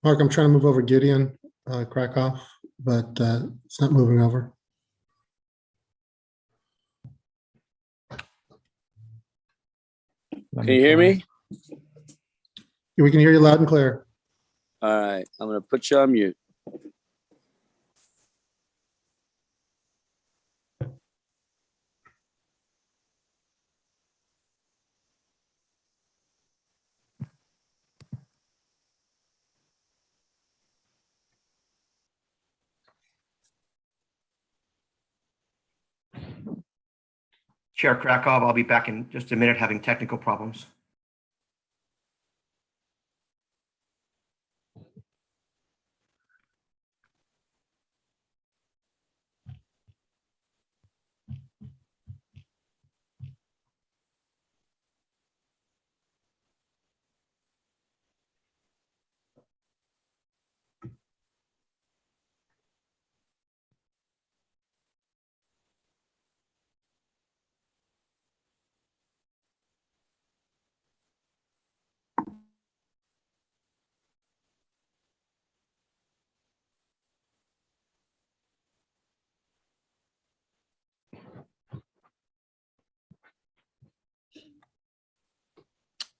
Mark, I'm trying to move over Gideon Krakow, but it's not moving over. Can you hear me? We can hear you loud and clear. All right, I'm going to put you on mute. Chair Krakow, I'll be back in just a minute having technical problems.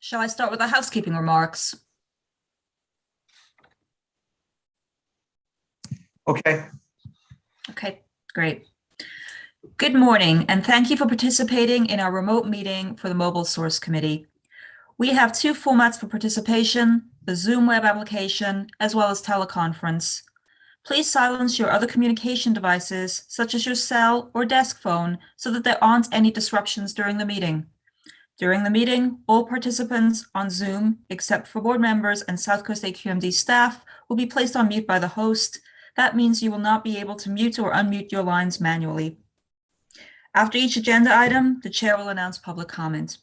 Shall I start with the housekeeping remarks? Okay. Okay, great. Good morning, and thank you for participating in our remote meeting for the Mobile Source Committee. We have two formats for participation, the Zoom web application, as well as teleconference. Please silence your other communication devices, such as your cell or desk phone, so that there aren't any disruptions during the meeting. During the meeting, all participants on Zoom, except for board members and South Coast AQMD staff, will be placed on mute by the host. That means you will not be able to mute or unmute your lines manually. After each agenda item, the chair will announce public comment.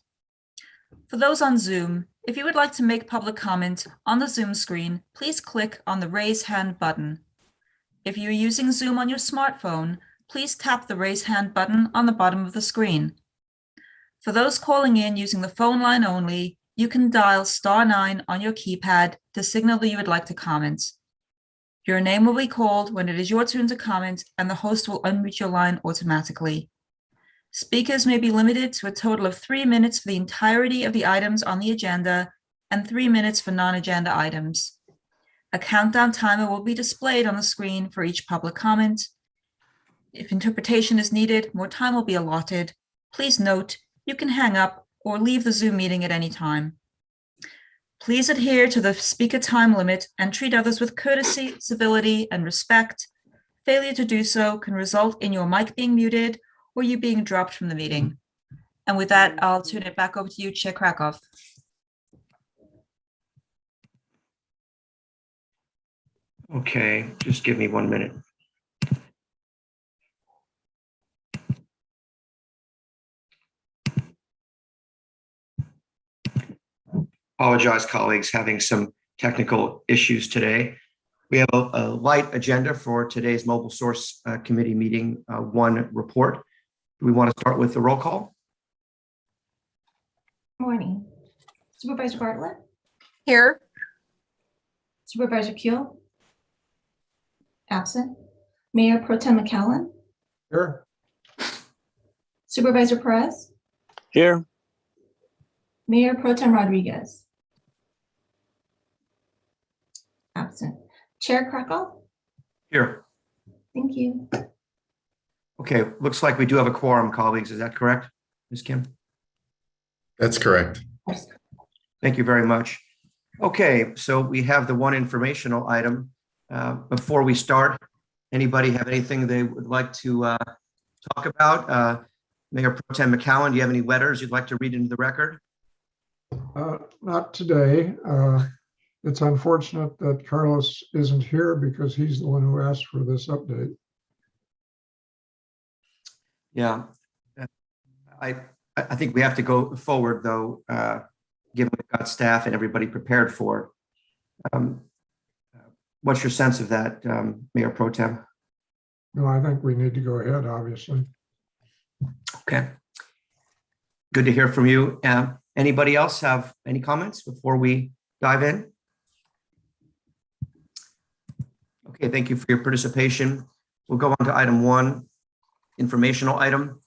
For those on Zoom, if you would like to make public comment on the Zoom screen, please click on the raise hand button. If you're using Zoom on your smartphone, please tap the raise hand button on the bottom of the screen. For those calling in using the phone line only, you can dial *9 on your keypad to signal that you would like to comment. Your name will be called when it is your turn to comment, and the host will unmute your line automatically. Speakers may be limited to a total of 3 minutes for the entirety of the items on the agenda and 3 minutes for non-agenda items. A countdown timer will be displayed on the screen for each public comment. If interpretation is needed, more time will be allotted. Please note, you can hang up or leave the Zoom meeting at any time. Please adhere to the speaker time limit and treat others with courtesy, civility, and respect. Failure to do so can result in your mic being muted or you being dropped from the meeting. And with that, I'll turn it back over to you, Chair Krakow. Okay, just give me 1 minute. Apologize, colleagues, having some technical issues today. We have a light agenda for today's Mobile Source Committee meeting, one report. Do we want to start with the roll call? Morning. Supervisor Bartlett? Here. Supervisor Kuehl? Absent. Mayor Pro Tem McCallum? Here. Supervisor Perez? Here. Mayor Pro Tem Rodriguez? Absent. Chair Krakow? Here. Thank you. Okay, looks like we do have a quorum, colleagues. Is that correct, Ms. Kim? That's correct. Thank you very much. Okay, so we have the one informational item. Before we start, anybody have anything they would like to talk about? Mayor Pro Tem McCallum, do you have any letters you'd like to read into the record? Not today. It's unfortunate that Carlos isn't here because he's the one who asked for this update. Yeah, I think we have to go forward though, given we've got staff and everybody prepared for it. What's your sense of that, Mayor Pro Tem? No, I think we need to go ahead, obviously. Okay. Good to hear from you. Anybody else have any comments before we dive in? Okay, thank you for your participation. We'll go on to item 1, informational item,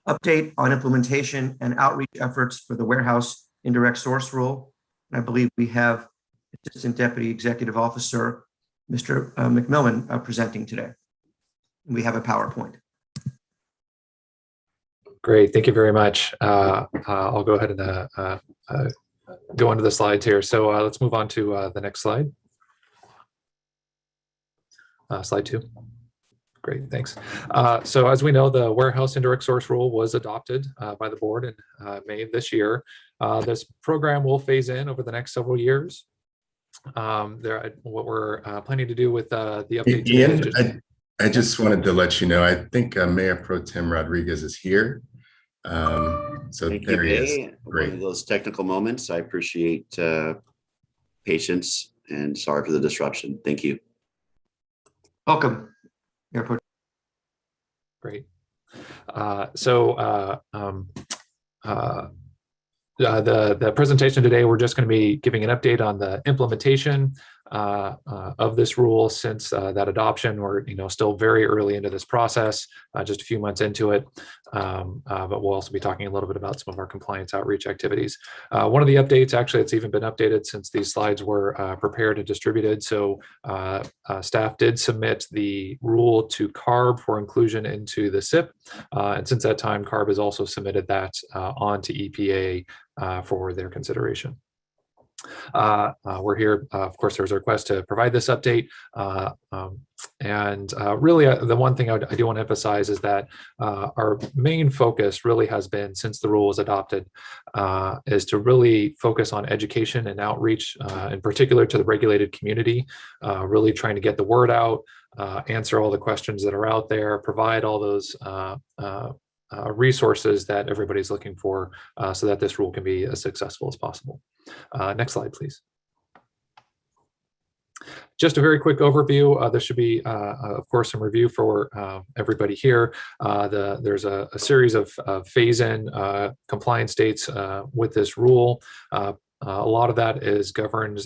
update on implementation and outreach efforts for the warehouse indirect source rule. And I believe we have Assistant Deputy Executive Officer, Mr. McMillan, presenting today. We have a PowerPoint. Great, thank you very much. I'll go ahead and go into the slides here. So let's move on to the next slide. Slide 2. Great, thanks. So as we know, the warehouse indirect source rule was adopted by the board in May of this year. This program will phase in over the next several years. What we're planning to do with the update today is Ian, I just wanted to let you know, I think Mayor Pro Tem Rodriguez is here. So Thank there you, he is. Bay. One Great. of those technical moments. I appreciate patience and sorry for the disruption. Thank you. Welcome. Great. The presentation today, we're just going to be giving an update on the implementation of this rule since that adoption. We're still very early into this process, just a few months into it, but we'll also be talking a little bit about some of our compliance outreach activities. One of the updates, actually, it's even been updated since these slides were prepared and distributed. So staff did submit the rule to CARB for inclusion into the SIP, and since that time, CARB has also submitted that on to EPA for their consideration. We're here, of course, there's a request to provide this update. Really, the one thing I do want to emphasize is that our main focus really has been, since the rule was adopted, is to really focus on education and outreach, in particular to the regulated community, really trying to get the word out, answer all the questions that are out there, provide all those resources that everybody's looking for so that this rule can be as successful as possible. Next slide, please. Just a very quick overview. This should be, of course, some review for everybody here. There's a series of phase-in compliance dates with this rule. A lot of that is governed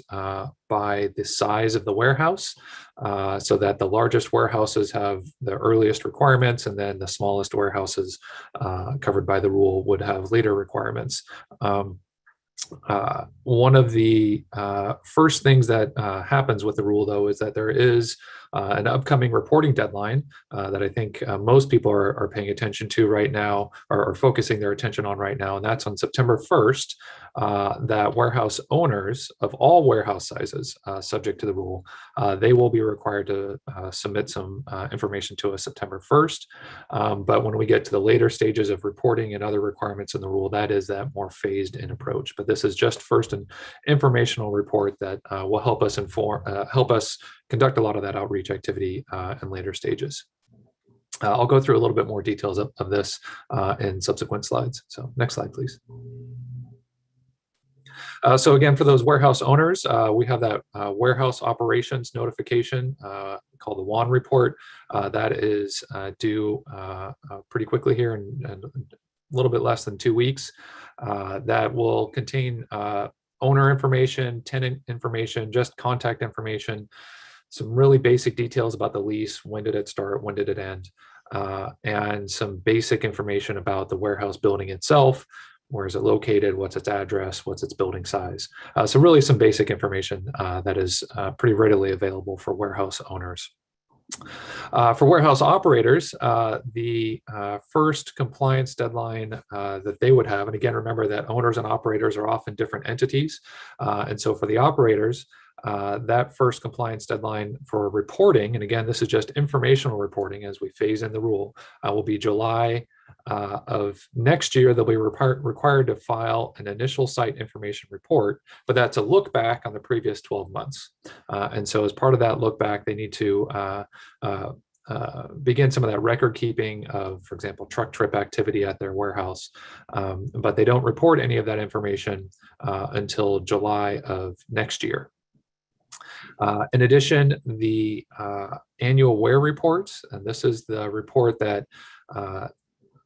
by the size of the warehouse, so that the largest warehouses have the earliest requirements, and then the smallest warehouses covered by the rule would have later requirements. One of the first things that happens with the rule, though, is that there is an upcoming reporting deadline that I think most people are paying attention to right now, or focusing their attention on right now, and that's on September 1st, that warehouse owners of all warehouse sizes, subject to the rule, they will be required to submit some information to us September 1st. But when we get to the later stages of reporting and other requirements in the rule, that is that more phased in approach. But this is just first an informational report that will help us help us conduct a lot of that outreach activity in later stages. I'll go through a little bit more details of this in subsequent slides. So next slide, please. So again, for those warehouse owners, we have that warehouse operations notification called the WAN report. That is due pretty quickly here in a little bit less than 2 weeks. That will contain owner information, tenant information, just contact information, some really basic details about the lease, when did it start, when did it end, and some basic information about the warehouse building itself. Where is it located? What's its address? What's its building size? So really some basic information that is pretty readily available for warehouse owners. For warehouse operators, the first compliance deadline that they would have, and again, remember that owners and operators are often different entities. And so for the operators, that first compliance deadline for reporting, and again, this is just informational reporting as we phase in the rule, will be July of next year. They'll be required to file an initial site information report, but that's a look back on the previous 12 months. And so as part of that look back, they need to begin some of that record keeping of, for example, truck trip activity at their warehouse. But they don't report any of that information until July of next year. In addition, the annual WAIRE reports, and this is the report that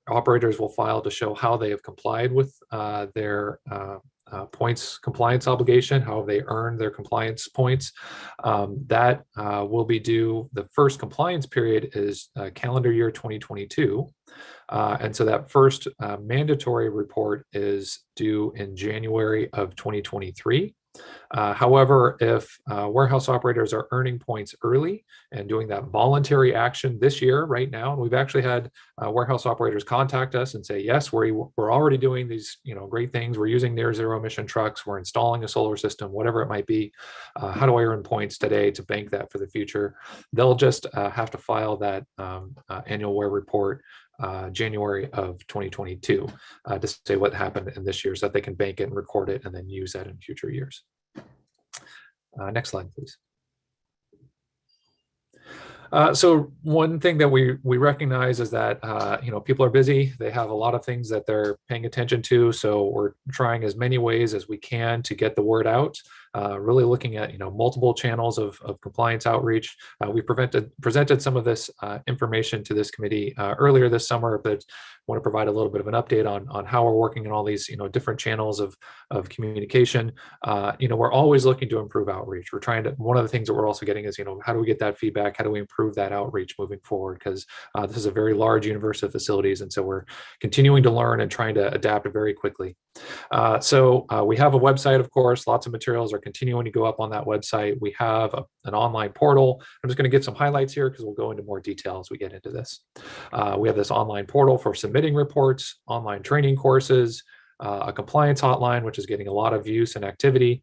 operators will file to show how they have complied with their points compliance obligation, how they earn their compliance points. That will be due, the first compliance period is calendar year 2022. And so that first mandatory report is due in January of 2023. However, if warehouse operators are earning points early and doing that voluntary action this year, right now, and we've actually had warehouse operators contact us and say, yes, we're already doing these great things. We're using near zero emission trucks. We're installing a solar system, whatever it might be. How do I earn points today to bank that for the future? They'll just have to file that annual WAIRE report January of 2022 to say what happened in this year so that they can bank it and record it and then use that in future years. Next slide, please. So one thing that we recognize is that people are busy. They have a lot of things that they're paying attention to. So we're trying as many ways as we can to get the word out. Really looking at multiple channels of compliance outreach. We presented some of this information to this committee earlier this summer, but want to provide a little bit of an update on how we're working in all these different channels of communication. We're always looking to improve outreach. We're trying to, one of the things that we're also getting is how do we get that feedback? How do we improve that outreach moving forward? Because this is a very large universe of facilities, and so we're continuing to learn and trying to adapt very quickly. So we have a website, of course. Lots of materials are continuing to go up on that website. We have an online portal. I'm just going to give some highlights here because we'll go into more detail as we get into this. We have this online portal for submitting reports, online training courses, a compliance hotline, which is getting a lot of use and activity.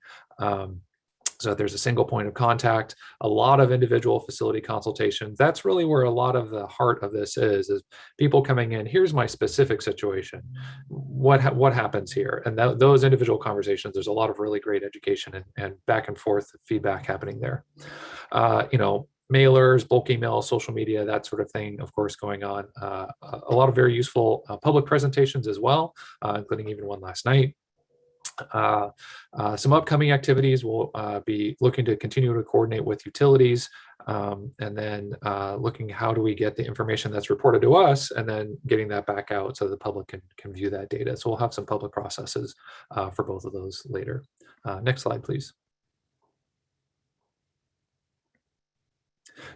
So there's a single point of contact, a lot of individual facility consultations. That's really where a lot of the heart of this is people coming in, here's my specific situation. What happens here? And those individual conversations, there's a lot of really great education and back and forth feedback happening there. Mailers, bulk email, social media, that sort of thing, of course, going on. A lot of very useful public presentations as well, including even one last night. Some upcoming activities will be looking to continue to coordinate with utilities and then looking how do we get the information that's reported to us and then getting that back out so the public can view that data. So we'll have some public processes for both of those later. Next slide, please.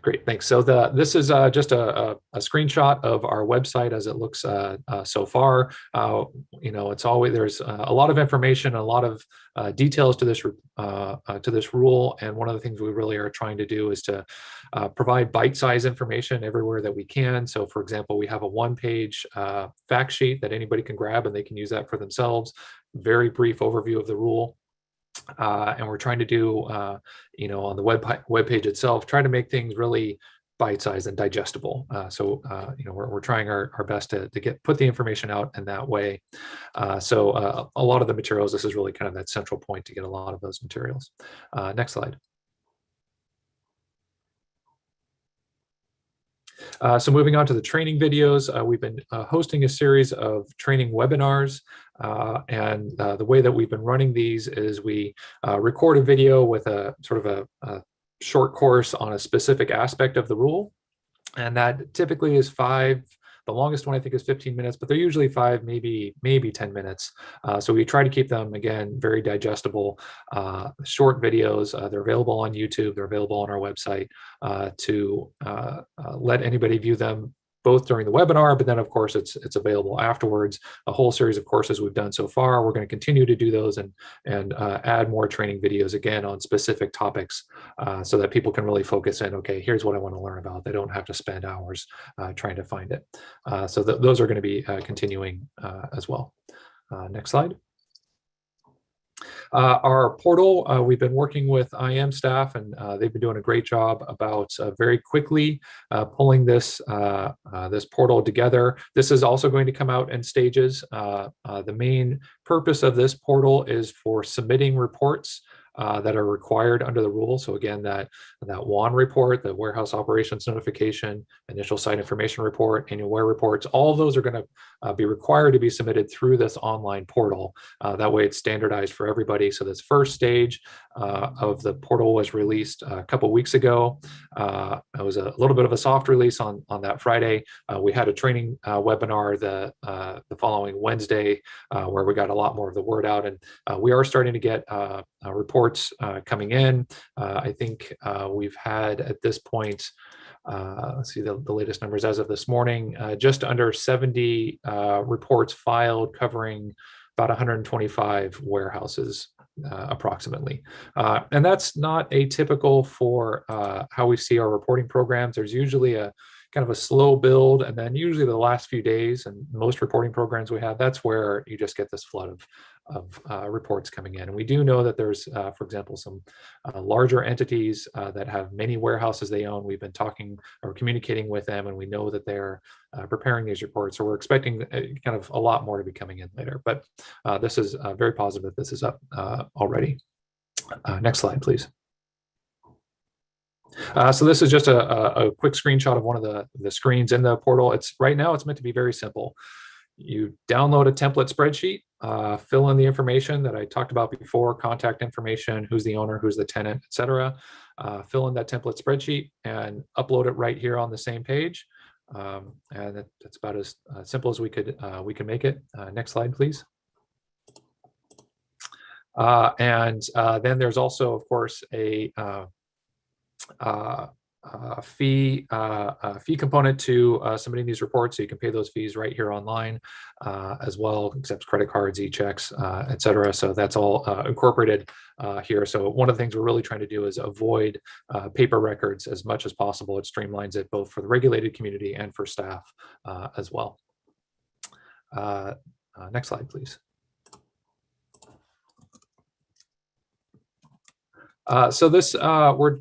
Great, thanks. So this is just a screenshot of our website as it looks so far. It's always, there's a lot of information, a lot of details to this rule, and one of the things we really are trying to do is to provide bite-sized information everywhere that we can. So, for example, we have a one-page fact sheet that anybody can grab and they can use that for themselves. Very brief overview of the rule. And we're trying to do, on the web page itself, try to make things really bite-sized and digestible. So we're trying our best to put the information out in that way. So a lot of the materials, this is really kind of that central point to get a lot of those materials. Next slide. So moving on to the training videos, we've been hosting a series of training webinars, and the way that we've been running these is we record a video with a sort of a short course on a specific aspect of the rule, and that typically is 5. The longest one I think is 15 minutes, but they're usually 5, maybe 10 minutes. So we try to keep them, again, very digestible, short videos. They're available on YouTube. They're available on our website to let anybody view them both during the webinar, but then of course it's available afterwards. A whole series of courses we've done so far. We're going to continue to do those and add more training videos again on specific topics so that people can really focus in, okay, here's what I want to learn about. They don't have to spend hours trying to find it. So those are going to be continuing as well. Next slide. Our portal, we've been working with IM staff, and they've been doing a great job about very quickly pulling this portal together. This is also going to come out in stages. The main purpose of this portal is for submitting reports that are required under the rule. So again, that WAN report, the warehouse operations notification, initial site information report, annual WAIRE reports, all of those are going to be required to be submitted through this online portal. That way it's standardized for everybody. So this first stage of the portal was released a couple weeks ago. It was a little bit of a soft release on that Friday. We had a training webinar the following Wednesday where we got a lot more of the word out, and we are starting to get reports coming in. I think we've had at this point, let's see the latest numbers as of this morning, just under 70 reports filed covering about 125 warehouses approximately. And that's not atypical for how we see our reporting programs. There's usually a kind of a slow build, and then usually the last few days, and most reporting programs we have, that's where you just get this flood of reports coming in. And we do know that there's, for example, some larger entities that have many warehouses they own. We've been talking or communicating with them, and we know that they're preparing these reports. So we're expecting kind of a lot more to be coming in later. But this is very positive that this is up already. Next slide, please. So this is just a quick screenshot of one of the screens in the portal. Right now it's meant to be very simple. You download a template spreadsheet, fill in the information that I talked about before, contact information, who's the owner, who's the tenant, etc. Fill in that template spreadsheet and upload it right here on the same page. And that's about as simple as we can make it. Next slide, please. Then there's also, of course, a fee component to submitting these reports, so you can pay those fees right here online as well, accepts credit cards, e-checks, etc. So that's all incorporated here. So one of the things we're really trying to do is avoid paper records as much as possible. It streamlines it both for the regulated community and for staff as well. Next slide, please. So this, we're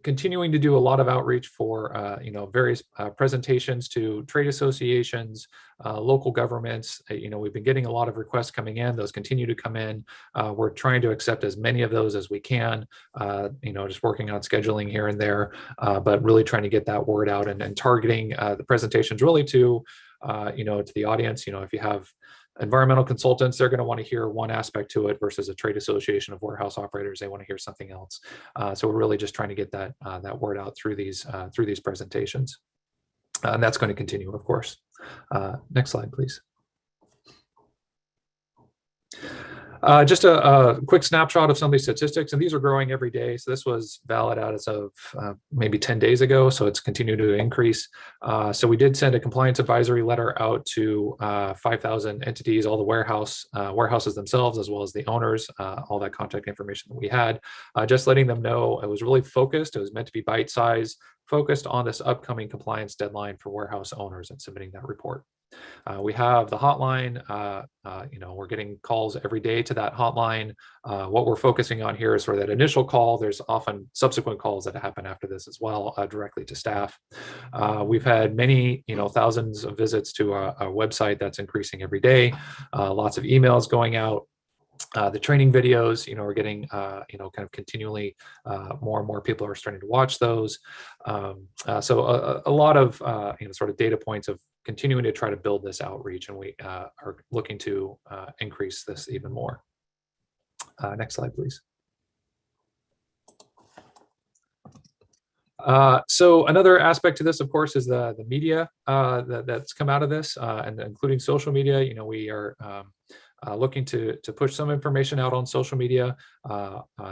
continuing to do a lot of outreach for various presentations to trade associations, local governments. We've been getting a lot of requests coming in. Those continue to come in. We're trying to accept as many of those as we can. Just working on scheduling here and there, but really trying to get that word out and targeting the presentations really to to the audience. If you have environmental consultants, they're going to want to hear one aspect to it versus a trade association of warehouse operators. They want to hear something else. So we're really just trying to get that word out through these presentations, and that's going to continue, of course. Next slide, please. Just a quick snapshot of some of these statistics, and these are growing every day. So this was valid out as of maybe 10 days ago, so it's continued to increase. So we did send a compliance advisory letter out to 5,000 entities, all the warehouses themselves, as well as the owners, all that contact information that we had, just letting them know it was really focused. It was meant to be bite-sized, focused on this upcoming compliance deadline for warehouse owners and submitting that report. We have the hotline. We're getting calls every day to that hotline. What we're focusing on here is for that initial call. There's often subsequent calls that happen after this as well, directly to staff. We've had many, thousands of visits to our website. That's increasing every day. Lots of emails going out. The training videos, we're getting, kind of continually more and more people are starting to watch those. So a lot of, sort of data points of continuing to try to build this outreach, and we are looking to increase this even more. Next slide, please. So another aspect to this, of course, is the media that's come out of this, and including social media. We are looking to push some information out on social media.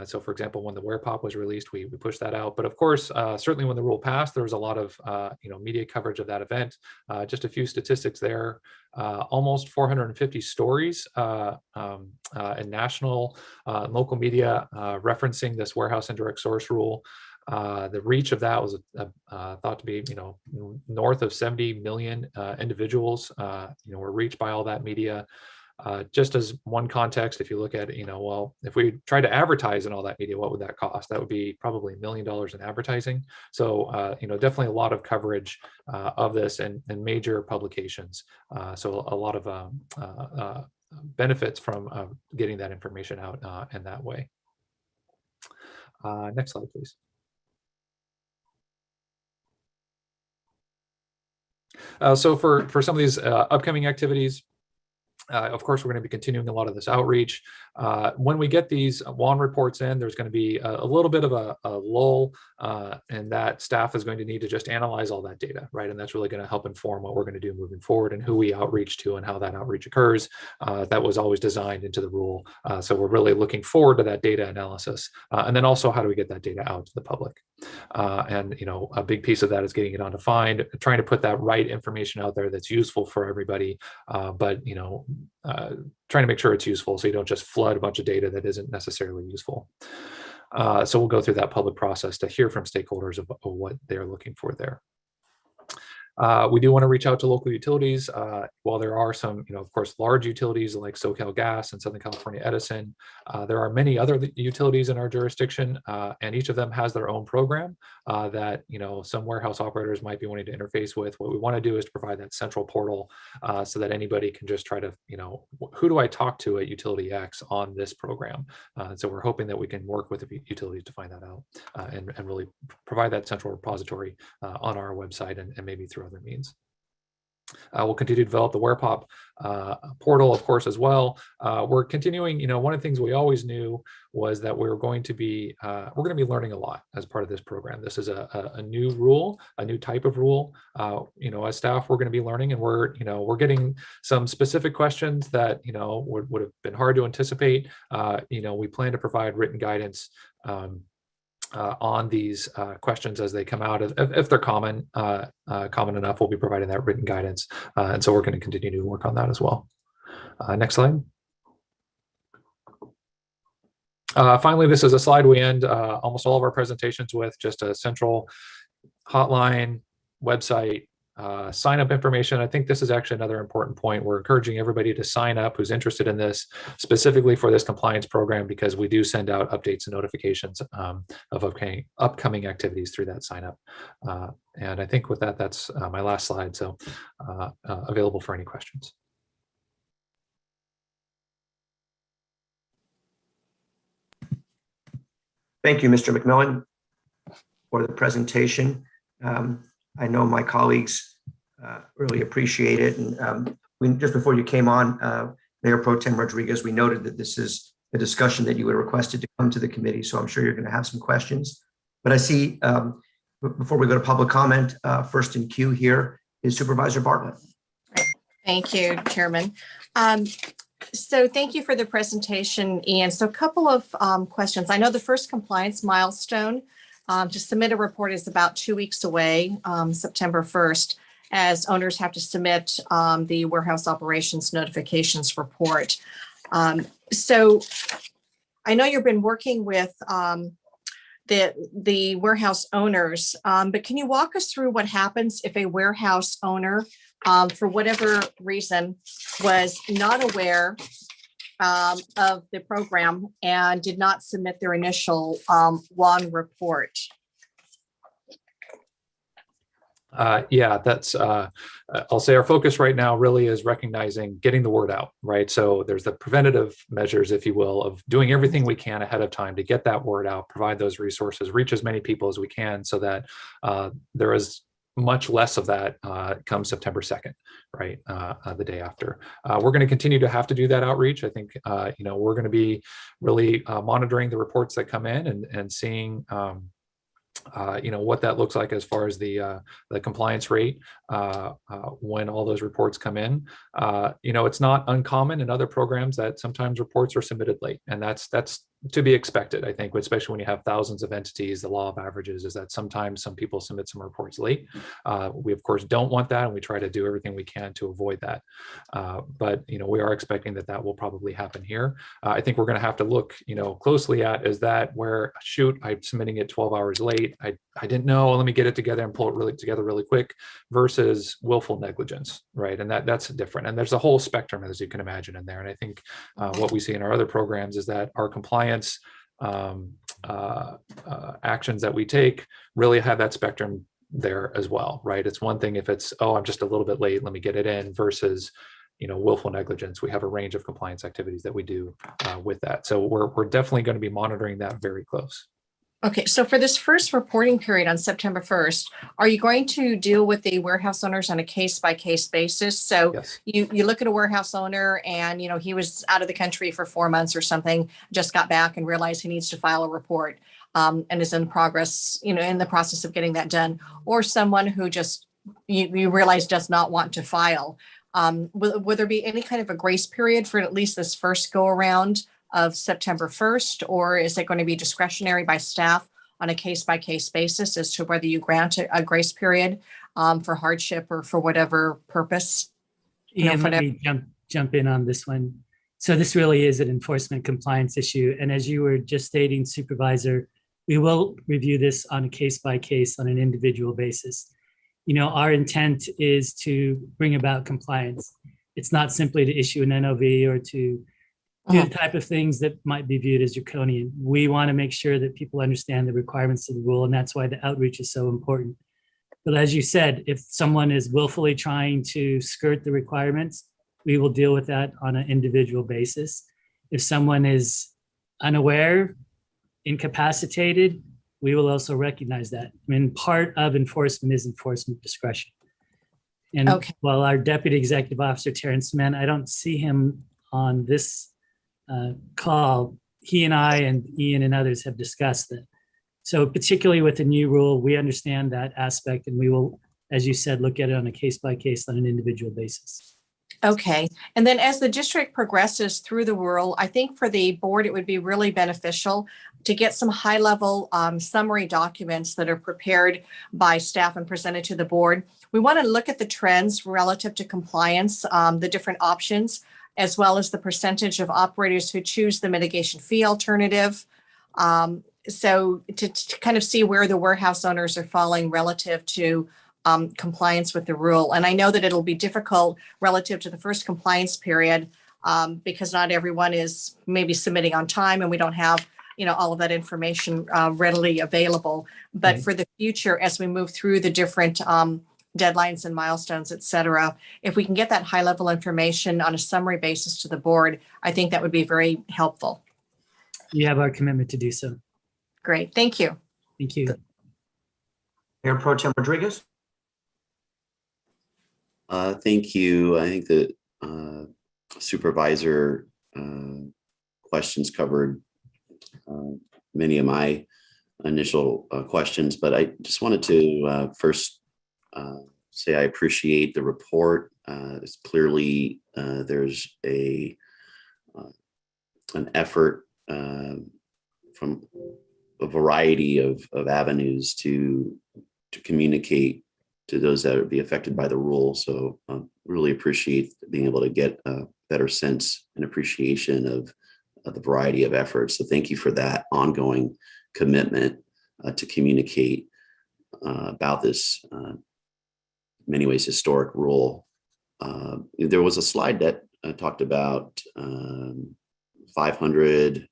So for example, when the WAIRE Pop was released, we pushed that out. But of course, certainly when the rule passed, there was a lot of media coverage of that event. Just a few statistics there. Almost 450 stories in national and local media referencing this warehouse indirect source rule. The reach of that was thought to be, north of 70 million individuals, were reached by all that media. Just as one context, if you look at, well, if we tried to advertise in all that media, what would that cost? That would be probably $1 million in advertising. So, definitely a lot of coverage of this in major publications. So a lot of benefits from getting that information out in that way. Next slide, please. So for some of these upcoming activities, of course, we're going to be continuing a lot of this outreach. When we get these WAN reports in, there's going to be a little bit of a lull, and that staff is going to need to just analyze all that data, right? And that's really going to help inform what we're going to do moving forward and who we outreach to and how that outreach occurs. That was always designed into the rule. So we're really looking forward to that data analysis. And then also, how do we get that data out to the public? And a big piece of that is getting it undefined, trying to put that right information out there that's useful for everybody, but trying to make sure it's useful so you don't just flood a bunch of data that isn't necessarily useful. So we'll go through that public process to hear from stakeholders of what they're looking for there. We do want to reach out to local utilities. While there are some, of course, large utilities like SoCal Gas and Southern California Edison, there are many other utilities in our jurisdiction, and each of them has their own program that, some warehouse operators might be wanting to interface with. What we want to do is to provide that central portal so that anybody can just try to, who do I talk to at Utility X on this program? So we're hoping that we can work with the utilities to find that out and really provide that central repository on our website and maybe through other means. We'll continue to develop the WAIRE portal, of course, as well. We're continuing, one of the things we always knew was that we're going to be learning a lot as part of this program. This is a new rule, a new type of rule. As staff, we're going to be learning, and we're getting some specific questions that, would have been hard to anticipate. We plan to provide written guidance on these questions as they come out. If they're common enough, we'll be providing that written guidance. And so we're going to continue to work on that as well. Next slide. Finally, this is a slide we end almost all of our presentations with, just a central hotline, website, sign up information. I think this is actually another important point. We're encouraging everybody to sign up who's interested in this, specifically for this compliance program, because we do send out updates and notifications of upcoming activities through that sign up. And I think with that, that's my last slide. So available for any questions. Thank you, Mr. McMillan, for the presentation. I know my colleagues really appreciate it. And just before you came on, Mayor Pro Tem Rodriguez, we noted that this is a discussion that you had requested to come to the committee. So I'm sure you're going to have some questions. But I see, before we go to public comment, first in queue here is Supervisor Bartlett. Thank you, Chairman. So thank you for the presentation, Ian. So a couple of questions. I know the first compliance milestone to submit a report is about 2 weeks away, September 1st, as owners have to submit the warehouse operations notifications report. So I know you've been working with the warehouse owners, but can you walk us through what happens if a warehouse owner, for whatever reason, was not aware of the program and did not submit their initial WAN report? Yeah, that's, I'll say our focus right now really is recognizing getting the word out, right? So there's the preventative measures, if you will, of doing everything we can ahead of time to get that word out, provide those resources, reach as many people as we can so that there is much less of that come September 2nd, right? The day after. We're going to continue to have to do that outreach. I think, we're going to be really monitoring the reports that come in and seeing, what that looks like as far as the compliance rate when all those reports come in. It's not uncommon in other programs that sometimes reports are submitted late, and that's to be expected. I think, especially when you have thousands of entities, the law of averages is that sometimes some people submit some reports late. We of course don't want that, and we try to do everything we can to avoid that. But we are expecting that will probably happen here. I think we're going to have to look closely at, is that where, shoot, I'm submitting it 12 hours late, I didn't know, let me get it together and pull it together really quick, versus willful negligence, right? And that's different. And there's a whole spectrum, as you can imagine, in there. And I think what we see in our other programs is that our compliance actions that we take really have that spectrum there as well, right? It's one thing if it's, oh, I'm just a little bit late, let me get it in, versus willful negligence. We have a range of compliance activities that we do with that. So we're definitely going to be monitoring that very close. Okay, so for this first reporting period on September 1st, are you going to deal with the warehouse owners on a case-by-case basis? So Yes. you look at a warehouse owner and, he was out of the country for 4 months or something, just got back and realized he needs to file a report and is in progress, in the process of getting that done. Or someone who just, you realize does not want to file. Will there be any kind of a grace period for at least this first go around of September 1st, or is it going to be discretionary by staff on a case-by-case basis as to whether you grant a grace period for hardship or for whatever purpose? Yeah, let me jump in on this one. So this really is an enforcement compliance issue. And as you were just stating, Supervisor, we will review this on a case-by-case on an individual basis. Our intent is to bring about compliance. It's not simply to issue an NOV or to do the type of things that might be viewed as draconian. We want to make sure that people understand the requirements of the rule, and that's why the outreach is so important. But as you said, if someone is willfully trying to skirt the requirements, we will deal with that on an individual basis. If someone is unaware, incapacitated, we will also recognize that. Part of enforcement is enforcement discretion. And while our Deputy Executive Officer, Terrence Mann, I don't see him on this call, he and I and Ian and others have discussed it. So particularly with the new rule, we understand that aspect, and we will, as you said, look at it on a case-by-case on an individual basis. Okay. And then as the district progresses through the rule, I think for the board, it would be really beneficial to get some high-level summary documents that are prepared by staff and presented to the board. We want to look at the trends relative to compliance, the different options, as well as the percentage of operators who choose the mitigation fee alternative. So to kind of see where the warehouse owners are falling relative to compliance with the rule. And I know that it'll be difficult relative to the first compliance period because not everyone is maybe submitting on time and we don't have all of that information readily available. But for the future, as we move through the different deadlines and milestones, et cetera, if we can get that high level information on a summary basis to the board, I think that would be very helpful. You have our commitment to do so. Great. Thank you. Thank you. Mayor Pro Tem Rodriguez. Thank you. I think that Supervisor questions covered many of my initial questions, but I just wanted to first say I appreciate the report. It's clearly there's an effort from a variety of avenues to communicate to those that would be affected by the rule. So really appreciate being able to get a better sense and appreciation of the variety of efforts. So thank you for that ongoing commitment to communicate about this many ways historic rule. There was a slide that talked about 500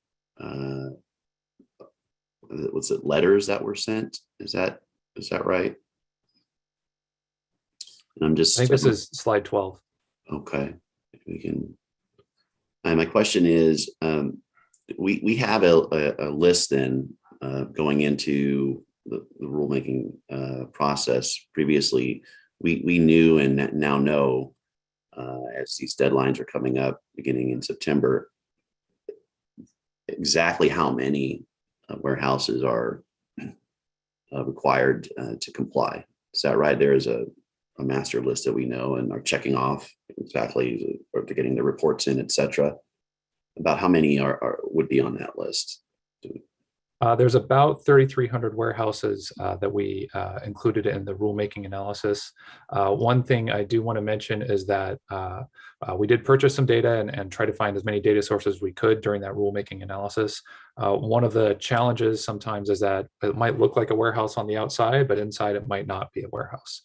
was it letters that were sent? Is that right? And I'm just, I think this is slide 12. Okay, if we can. And my question is, we have a list then going into the rulemaking process. Previously, we knew and now know as these deadlines are coming up beginning in September, exactly how many warehouses are required to comply. Is that right? There is a master list that we know and are checking off exactly, or getting the reports in, et cetera, about how many would be on that list. There's about 3,300 warehouses that we included in the rulemaking analysis. One thing I do want to mention is that we did purchase some data and try to find as many data sources as we could during that rulemaking analysis. One of the challenges sometimes is that it might look like a warehouse on the outside, but inside it might not be a warehouse.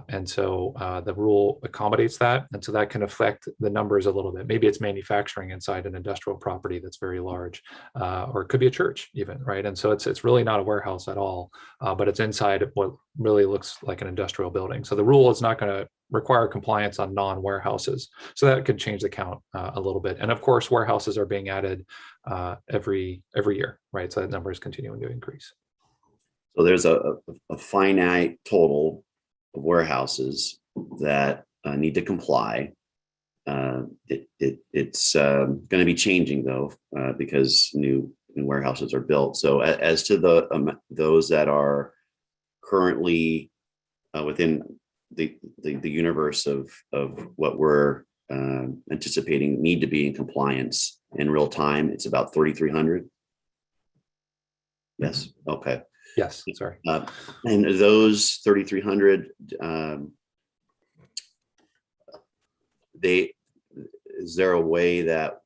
And so the rule accommodates that. And so that can affect the numbers a little bit. Maybe it's manufacturing inside an industrial property that's very large, or it could be a church even, right? And so it's really not a warehouse at all, but it's inside what really looks like an industrial building. So the rule is not going to require compliance on non-warehouses. So that could change the count a little bit. And of course, warehouses are being added every year, right? So that number is continuing to increase. So there's a finite total of warehouses that need to comply. It's going to be changing though, because new warehouses are built. So as to those that are currently within the universe of what we're anticipating need to be in compliance in real time, it's about 3,300. Yes. Okay. Yes. Sorry. And those 3,300, is there a way that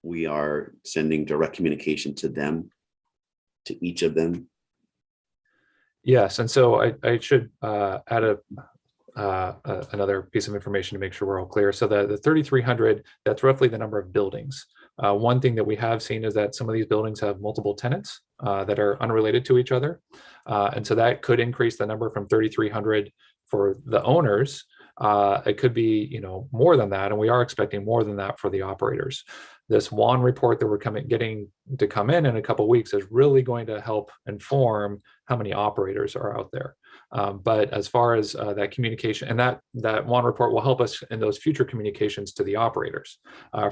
we are sending direct communication to them, to each of them? Yes, and so I should add another piece of information to make sure we're all clear. So the 3,300, that's roughly the number of buildings. One thing that we have seen is that some of these buildings have multiple tenants that are unrelated to each other. And so that could increase the number from 3,300 for the owners. It could be, more than that, and we are expecting more than that for the operators. This WAN report that we're getting to come in a couple of weeks is really going to help inform how many operators are out there. But as far as that communication, and that WAN report will help us in those future communications to the operators.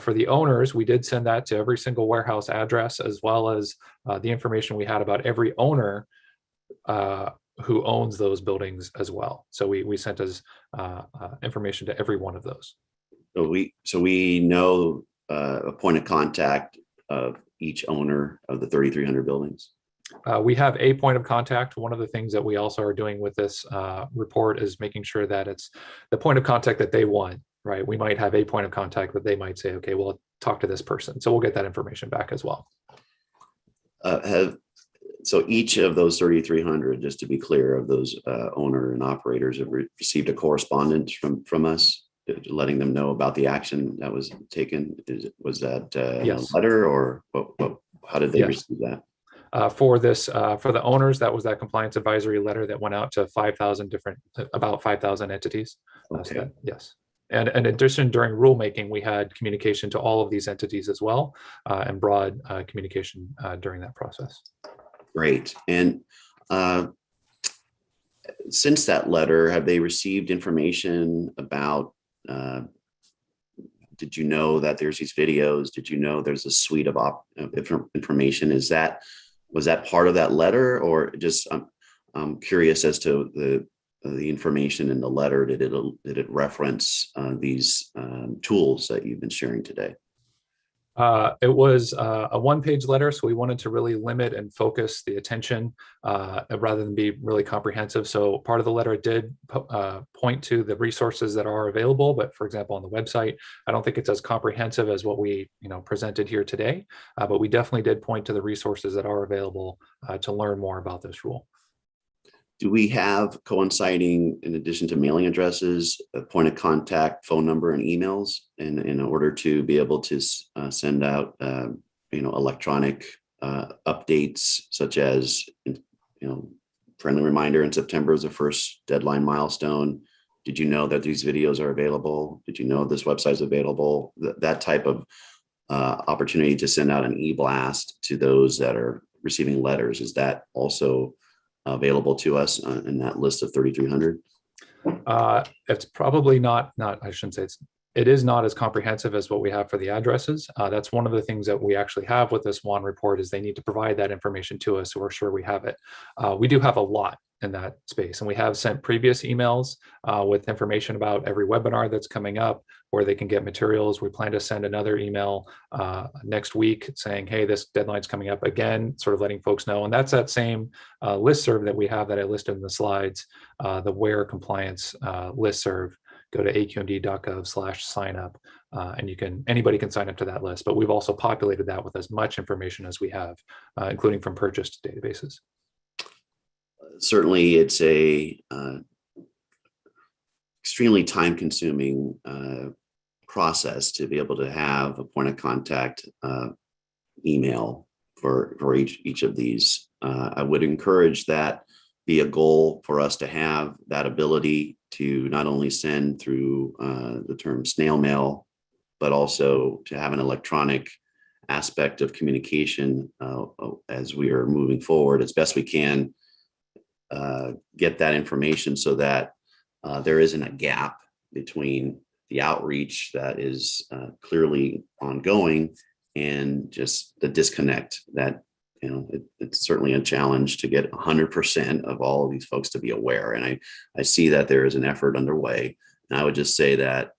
For the owners, we did send that to every single warehouse address, as well as the information we had about every owner who owns those buildings as well. So we sent us information to every one of those. So we know a point of contact of each owner of the 3,300 buildings. We have a point of contact. One of the things that we also are doing with this report is making sure that it's the point of contact that they want, right? We might have a point of contact, but they might say, okay, well, talk to this person. So we'll get that information back as well. So each of those 3,300, just to be clear, of those owner and operators have received a correspondence from us, letting them know about the action that was taken. Was that Yes. a letter, or how did they Yes. receive that? For the owners, that was that compliance advisory letter that went out to about 5,000 entities. Okay. Yes. And in addition, during rulemaking, we had communication to all of these entities as well, and broad communication during that process. Great. And since that letter, have they received information about, did you know that there's these videos? Did you know there's a suite of information? Was that part of that letter, or just, I'm curious as to the information in the letter? Did it reference these tools that you've been sharing today? It was a one-page letter, so we wanted to really limit and focus the attention rather than be really comprehensive. So part of the letter did point to the resources that are available, but for example, on the website, I don't think it's as comprehensive as what we presented here today, but we definitely did point to the resources that are available to learn more about this rule. Do we have coinciding, in addition to mailing addresses, a point of contact, phone number, and emails in order to be able to send out, electronic updates, such as, friendly reminder in September is the first deadline milestone. Did you know that these videos are available? Did you know this website is available? That type of opportunity to send out an e-blast to those that are receiving letters, is that also available to us in that list of 3,300? It's probably not, I shouldn't say it is not as comprehensive as what we have for the addresses. That's one of the things that we actually have with this WAN report, is they need to provide that information to us, so we're sure we have it. We do have a lot in that space, and we have sent previous emails with information about every webinar that's coming up, where they can get materials. We plan to send another email next week saying, hey, this deadline's coming up again, sort of letting folks know. And that's that same listserv that we have that I listed in the slides, the WAIRE compliance listserv. Go to aqmd.gov/signup, and anybody can sign up to that list. But we've also populated that with as much information as we have, including from purchased databases. Certainly, it's a extremely time-consuming process to be able to have a point of contact email for each of these. I would encourage that be a goal for us to have that ability to not only send through the term snail mail, but also to have an electronic aspect of communication as we are moving forward as best we can, get that information so that there isn't a gap between the outreach that is clearly ongoing and just the disconnect that, it's certainly a challenge to get 100% of all of these folks to be aware. And I see that there is an effort underway. And I would just say that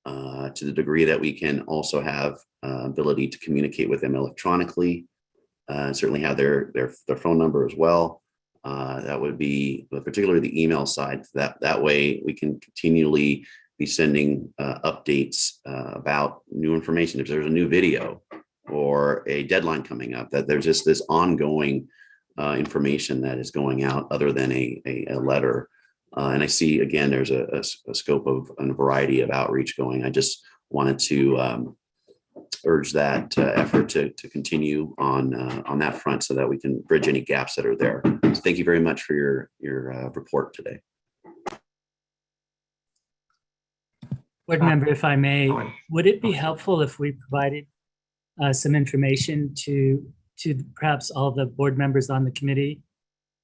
to the degree that we can also have ability to communicate with them electronically, certainly have their phone number as well. That would be particularly the email side. That way we can continually be sending updates about new information. If there's a new video or a deadline coming up, that there's just this ongoing information that is going out other than a letter. And I see, again, there's a scope of a variety of outreach going. I just wanted to urge that effort to continue on that front so that we can bridge any gaps that are there. So thank you very much for your report today. Board member, if I may, would it be helpful if we provided some information to perhaps all the board members on the committee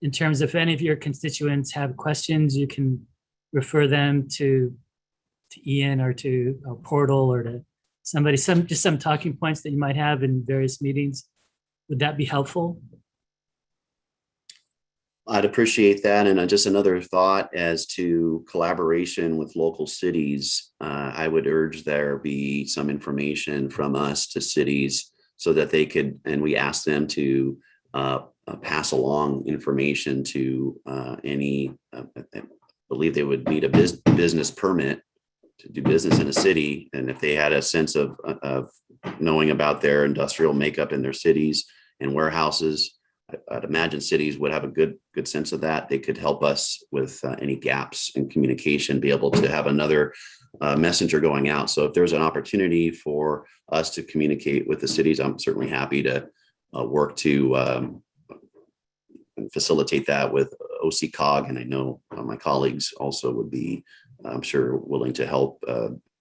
in terms of if any of your constituents have questions, you can refer them to Ian or to a portal or to somebody, just some talking points that you might have in various meetings. Would that be helpful? I'd appreciate that. And just another thought as to collaboration with local cities. I would urge there be some information from us to cities so that they could, and we ask them to pass along information to any, I believe they would need a business permit to do business in a city. And if they had a sense of knowing about their industrial makeup in their cities and warehouses, I'd imagine cities would have a good sense of that. They could help us with any gaps in communication, be able to have another messenger going out. So if there's an opportunity for us to communicate with the cities, I'm certainly happy to work to facilitate that with OCCOG. And I know my colleagues also would be, I'm sure, willing to help.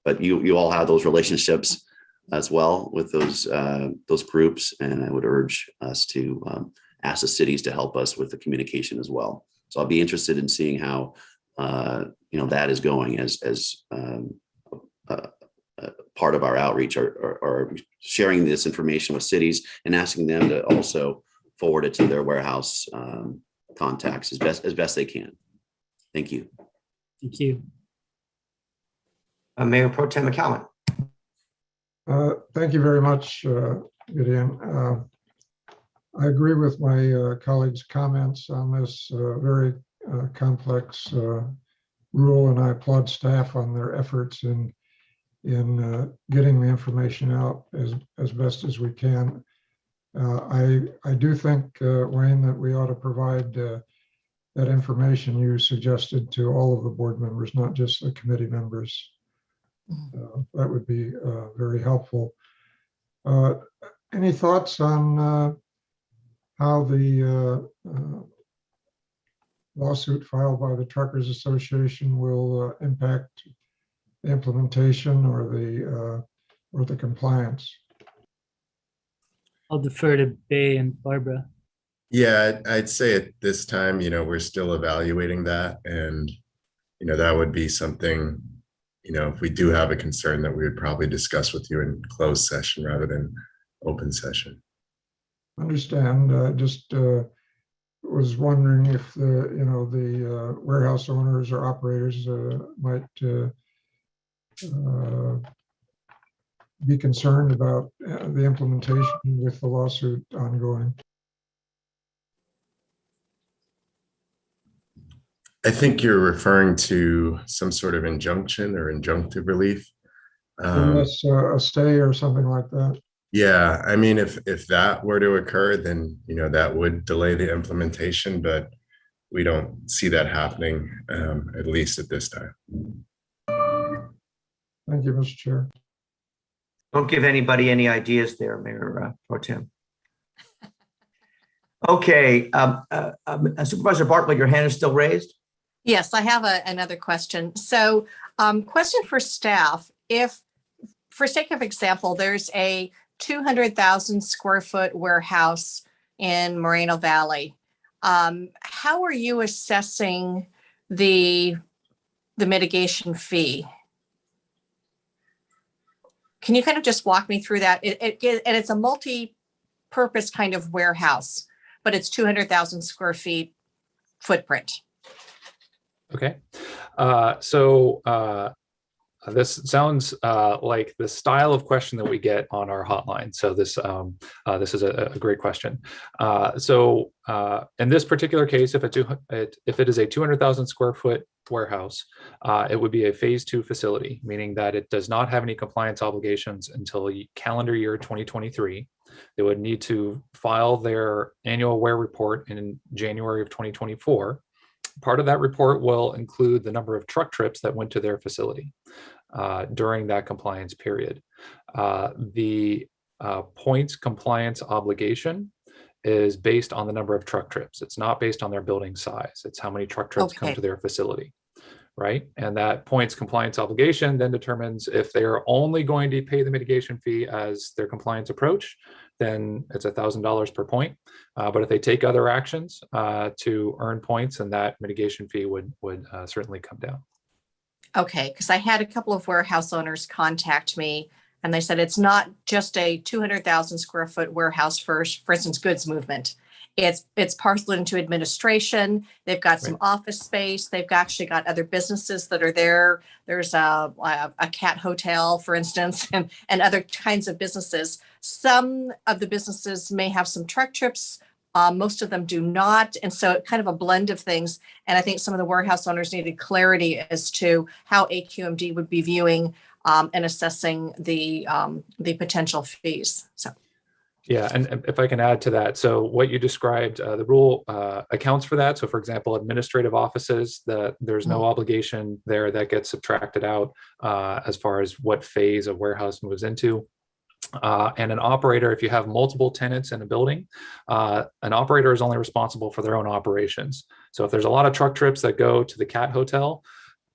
But you all have those relationships as well with those groups. And I would urge us to ask the cities to help us with the communication as well. So I'll be interested in seeing how that is going as part of our outreach, or sharing this information with cities and asking them to also forward it to their warehouse contacts as best they can. Thank you. Thank you. Mayor Pro Tem McCallum. Thank you very much, Gideon. I agree with my colleagues' comments on this very complex rule, and I applaud staff on their efforts in getting the information out as best as we can. I do think, Wayne, that we ought to provide that information you suggested to all of the board members, not just the committee members. That would be very helpful. Any thoughts on how the lawsuit filed by the Truckers Association will impact the implementation or the compliance? I'll defer to Bay and Barbara. Yeah, I'd say at this time, we're still evaluating that. And, that would be something, if we do have a concern, that we would probably discuss with you in closed session rather than open session. Understand. Just was wondering if the warehouse owners or operators might be concerned about the implementation with the lawsuit ongoing. I think you're referring to some sort of injunction or injunctive relief. Unless a stay or something like that. Yeah, I mean, if that were to occur, then that would delay the implementation, but we don't see that happening, at least at this time. Thank you, Mr. Chair. Don't give anybody any ideas there, Mayor Pro Tem. Okay, Supervisor Bartlett, your hand is still raised. Yes, I have another question. So, question for staff. If, for sake of example, there's a 200,000 square foot warehouse in Moreno Valley, how are you assessing the mitigation fee? Can you kind of just walk me through that? And it's a multi-purpose kind of warehouse, but it's 200,000 square feet footprint. Okay. This sounds like the style of question that we get on our hotline. So this is a great question. In this particular case, if it is a 200,000 square foot warehouse, it would be a phase 2 facility, meaning that it does not have any compliance obligations until calendar year 2023. They would need to file their annual WAIRE report in January of 2024. Part of that report will include the number of truck trips that went to their facility during that compliance period. The points compliance obligation is based on the number of truck trips. It's not based on their building size. It's how many truck trips come to their facility, right? And that points compliance obligation then determines if they're only going to pay the mitigation fee as their compliance approach, then it's $1,000 per point. But if they take other actions to earn points, then that mitigation fee would certainly come down. Okay, because I had a couple of warehouse owners contact me and they said it's not just a 200,000 square foot warehouse for instance, goods movement. It's parceled into administration. They've got some office space. They've actually got other businesses that are there. There's a cat hotel, for instance, and other kinds of businesses. Some of the businesses may have some truck trips. Most of them do not. And so kind of a blend of things. And I think some of the warehouse owners needed clarity as to how AQMD would be viewing and assessing the potential fees. So. Yeah, and if I can add to that, so what you described, the rule accounts for that. So for example, administrative offices, there's no obligation there that gets subtracted out as far as what phase a warehouse moves into. And an operator, if you have multiple tenants in a building, an operator is only responsible for their own operations. So if there's a lot of truck trips that go to the cat hotel,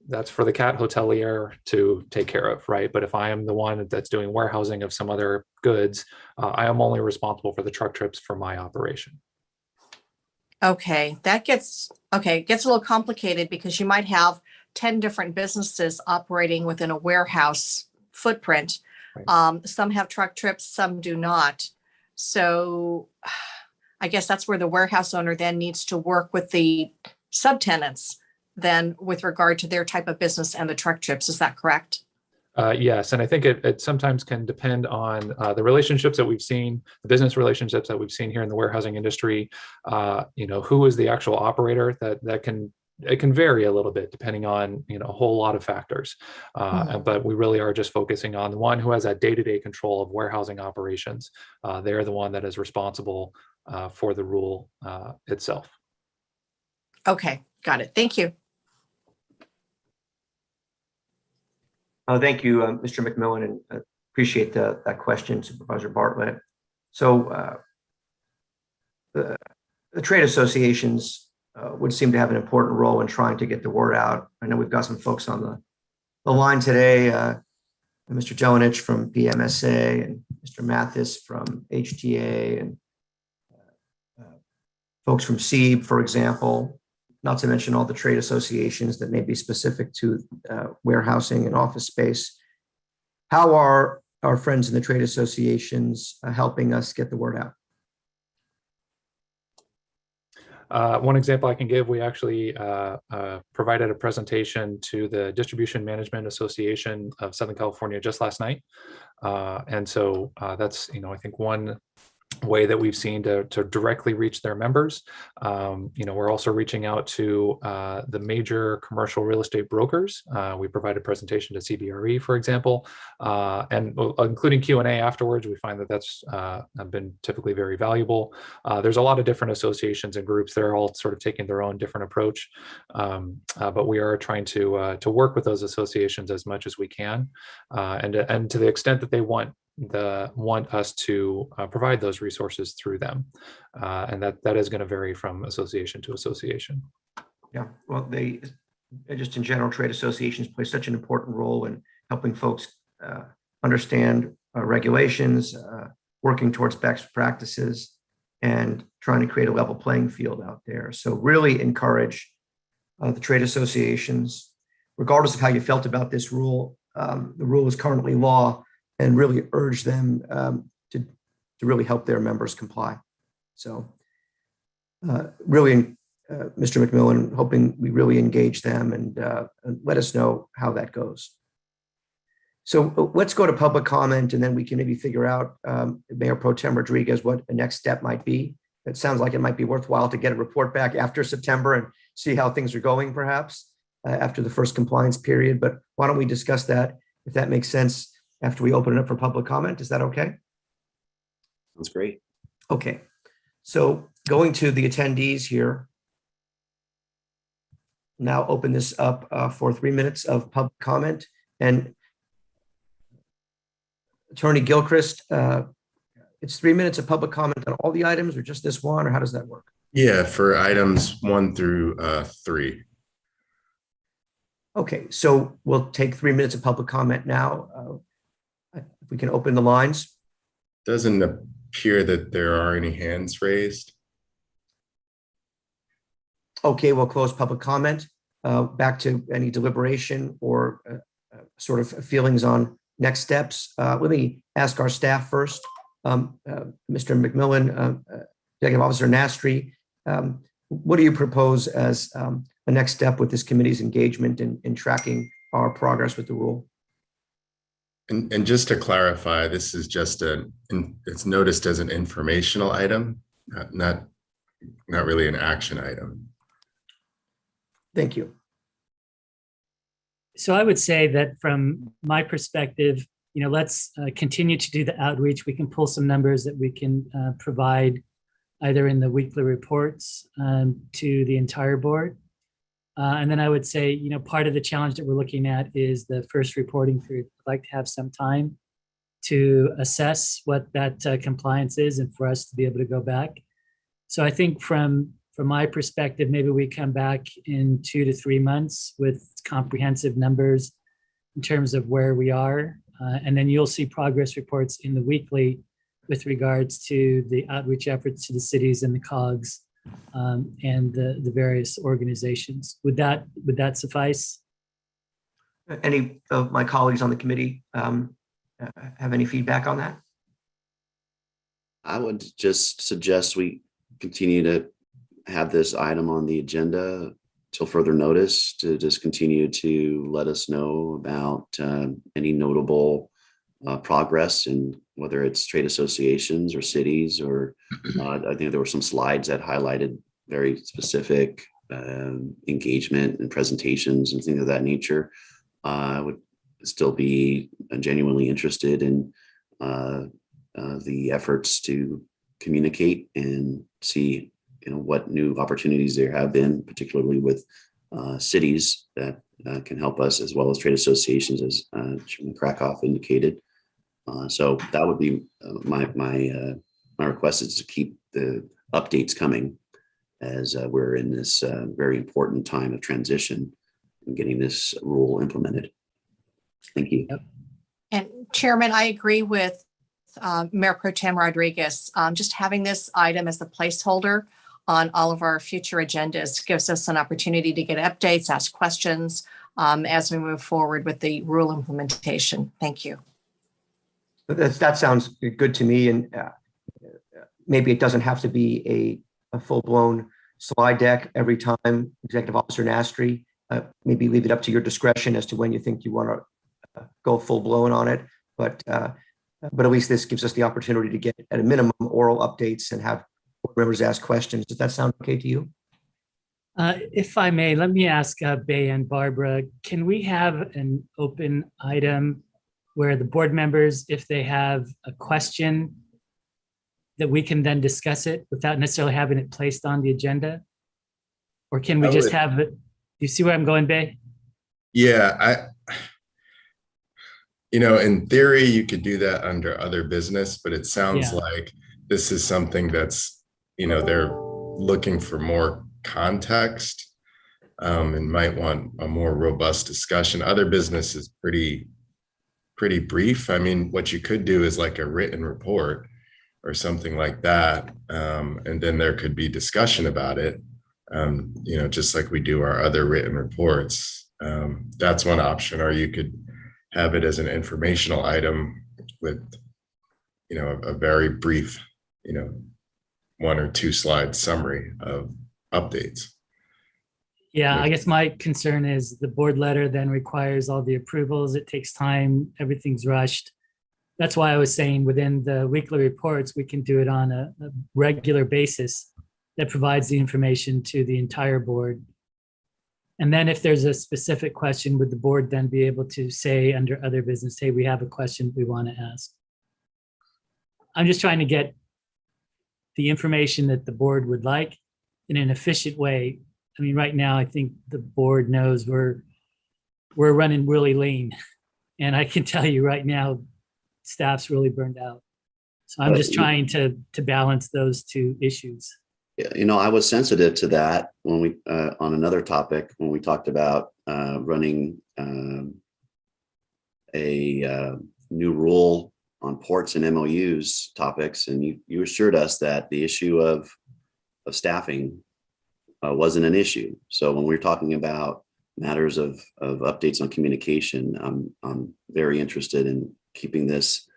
that's for the cat hotelier to take care of, right? But if I am the one that's doing warehousing of some other goods, I am only responsible for the truck trips for my operation. Okay, that gets a little complicated because you might have 10 different businesses operating within a warehouse footprint. Right. Some have truck trips, some do not. So I guess that's where the warehouse owner then needs to work with the subtenants then with regard to their type of business and the truck trips. Is that correct? Yes, and I think it sometimes can depend on the relationships that we've seen, the business relationships that we've seen here in the warehousing industry. Who is the actual operator? It can vary a little bit depending on a whole lot of factors. But we really are just focusing on the one who has that day-to-day control of warehousing operations. They're the one that is responsible for the rule itself. Okay, got it. Thank you. Thank you, Mr. McMillan, and appreciate that question, Supervisor Bartlett. So the trade associations would seem to have an important role in trying to get the word out. I know we've got some folks on the line today, Mr. Jelinich from PMSA and Mr. Mathis from HTA and folks from SEEB, for example, not to mention all the trade associations that may be specific to warehousing and office space. How are our friends in the trade associations helping us get the word out? One example I can give, we actually provided a presentation to the Distribution Management Association of Southern California just last night. And so that's, I think one way that we've seen to directly reach their members. We're also reaching out to the major commercial real estate brokers. We provide a presentation to CBRE, for example, and including Q&A afterwards. We find that that's been typically very valuable. There's a lot of different associations and groups. They're all sort of taking their own different approach, but we are trying to work with those associations as much as we can, and to the extent that they want us to provide those resources through them, and that is going to vary from association to association. Yeah, well, they, just in general, trade associations play such an important role in helping folks understand regulations, working towards best practices, and trying to create a level playing field out there. So really encourage the trade associations, regardless of how you felt about this rule. The rule is currently law, and really urge them to really help their members comply. So really, Mr. McMillan, hoping we really engage them and let us know how that goes. So let's go to public comment, and then we can maybe figure out, Mayor Pro Tem Rodriguez, what the next step might be. It sounds like it might be worthwhile to get a report back after September and see how things are going, perhaps after the first compliance period. But why don't we discuss that, if that makes sense, after we open it up for public comment? Is that okay? That's great. Okay. So going to the attendees here. Now open this up for 3 minutes of public comment. And Attorney Gilchrist, it's 3 minutes of public comment on all the items, or just this one, or how does that work? Yeah, for items 1 through 3. Okay, so we'll take 3 minutes of public comment now. If we can open the lines. Doesn't appear that there are any hands raised. Okay, we'll close public comment. Back to any deliberation or sort of feelings on next steps. Let me ask our staff first. Mr. McMillan, Executive Officer Nastri, what do you propose as a next step with this committee's engagement in tracking our progress with the rule? And just to clarify, this is just it's noticed as an informational item, not really an action item. Thank you. So I would say that from my perspective, let's continue to do the outreach. We can pull some numbers that we can provide either in the weekly reports to the entire board. And then I would say, part of the challenge that we're looking at is the first reporting period. I'd like to have some time to assess what that compliance is and for us to be able to go back. So I think from my perspective, maybe we come back in 2 to 3 months with comprehensive numbers in terms of where we are. And then you'll see progress reports in the weekly with regards to the outreach efforts to the cities and the COGs and the various organizations. Would that suffice? Any of my colleagues on the committee have any feedback on that? I would just suggest we continue to have this item on the agenda till further notice, to just continue to let us know about any notable progress in whether it's trade associations or cities, or I think there were some slides that highlighted very specific engagement and presentations and things of that nature. I would still be genuinely interested in the efforts to communicate and see what new opportunities there have been, particularly with cities that can help us, as well as trade associations, as Chairman Krakoff indicated. So that would be my request, is to keep the updates coming as we're in this very important time of transition and getting this rule implemented. Thank you. Yep. And Chairman, I agree with Mayor Pro Tem Rodriguez. Just having this item as the placeholder on all of our future agendas gives us an opportunity to get updates, ask questions as we move forward with the rule implementation. Thank you. That sounds good to me. And maybe it doesn't have to be a full-blown slide deck every time, Executive Officer Nastri. Maybe leave it up to your discretion as to when you think you want to go full-blown on it. But at least this gives us the opportunity to get, at a minimum, oral updates and have board members ask questions. Does that sound okay to you? If I may, let me ask Bay and Barbara, can we have an open item where the board members, if they have a question, that we can then discuss it without necessarily having it placed on the agenda? Or can we just have it? You see where I'm going, Bay? Yeah, in theory, you could do that under other business, but it sounds like this is something that's, they're looking for more context. and might want a more robust discussion. Other business is pretty brief. I mean, what you could do is like a written report or something like that. And then there could be discussion about it, just like we do our other written reports. That's one option, or you could have it as an informational item with, a very brief, 1 or 2 slide summary of updates. Yeah, I guess my concern is the board letter then requires all the approvals. It takes time, everything's rushed. That's why I was saying within the weekly reports, we can do it on a regular basis that provides the information to the entire board. And then if there's a specific question, would the board then be able to say under other business, hey, we have a question we want to ask? I'm just trying to get the information that the board would like in an efficient way. I mean, right now, I think the board knows we're running really lean. And I can tell you right now, staff's really burned out. So I'm just trying to balance those two issues. Yeah, I was sensitive to that when we, on another topic, when we talked about running a new rule on ports and MOUs topics. And you assured us that the issue of staffing wasn't an issue. So when we're talking about matters of updates on communication, I'm very interested in keeping this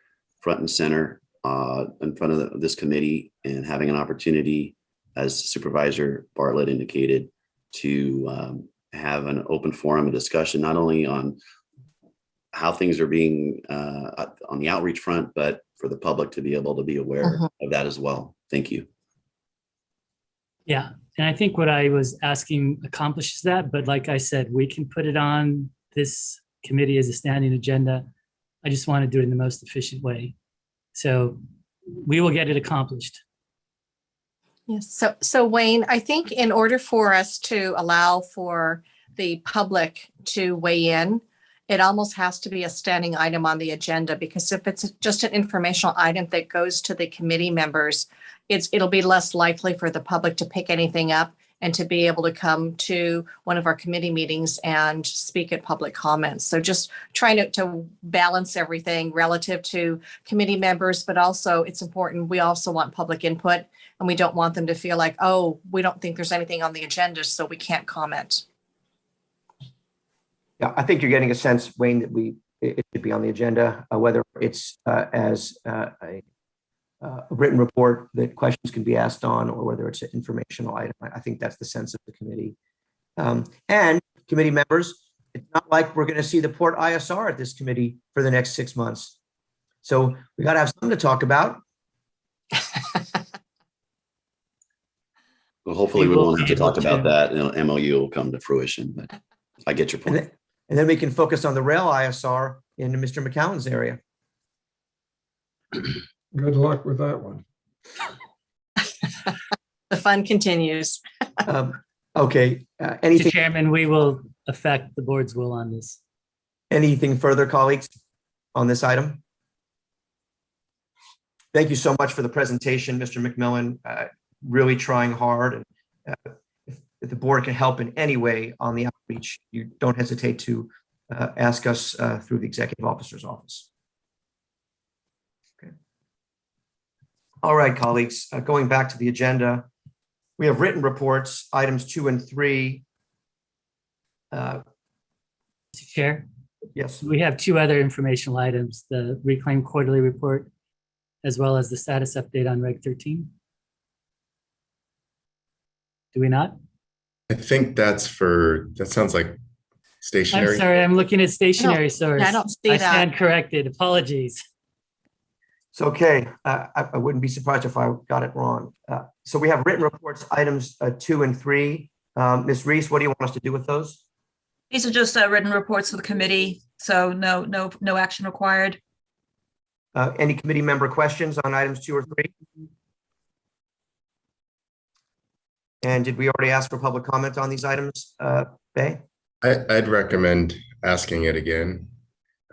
front and center in front of this committee and having an opportunity, as Supervisor Bartlett indicated, to have an open forum and discussion, not only on how things are being on the outreach front, but for the public to be able to be aware of that as well. Thank you. Yeah, and I think what I was asking accomplishes that, but like I said, we can put it on this committee as a standing agenda. I just want to do it in the most efficient way. So we will get it accomplished. Yes. So Wayne, I think in order for us to allow for the public to weigh in, it almost has to be a standing item on the agenda, because if it's just an informational item that goes to the committee members, it'll be less likely for the public to pick anything up and to be able to come to one of our committee meetings and speak at public comments. So just trying to balance everything relative to committee members, but also it's important, we also want public input, and we don't want them to feel like, oh, we don't think there's anything on the agenda, so we can't comment. Yeah, I think you're getting a sense, Wayne, that it should be on the agenda, whether it's as a written report that questions can be asked on, or whether it's an informational item. I think that's the sense of the committee. And committee members, it's not like we're going to see the port ISR at this committee for the next 6 months. So we got to have something to talk about. Well, hopefully we won't have to talk about that. MOU will come to fruition, but I get your point. And then we can focus on the rail ISR in Mr. McCowan's area. Good luck with that one. The fun continues. Okay. Mr. Anything? Chairman, we will affect the board's will on this. Anything further, colleagues, on this item? Thank you so much for the presentation, Mr. McMillan. Really trying hard. And if the board can help in any way on the outreach, you don't hesitate to ask us through the executive officer's office. Okay. All right, colleagues, going back to the agenda, we have written reports, items 2 and 3. Mr. Chair, Yes. we have 2 other informational items, the reclaimed quarterly report, as well as the status update on Reg 13. Do we not? I think that sounds like stationary. I'm sorry, I'm looking at stationary source. I don't see I that. stand corrected. Apologies. It's okay. I wouldn't be surprised if I got it wrong. So we have written reports, items 2 and 3. Ms. Reese, what do you want us to do with those? These are just written reports for the committee, so no action required. Any committee member questions on items 2 or 3? And did we already ask for public comment on these items, Bay? I'd recommend asking it again.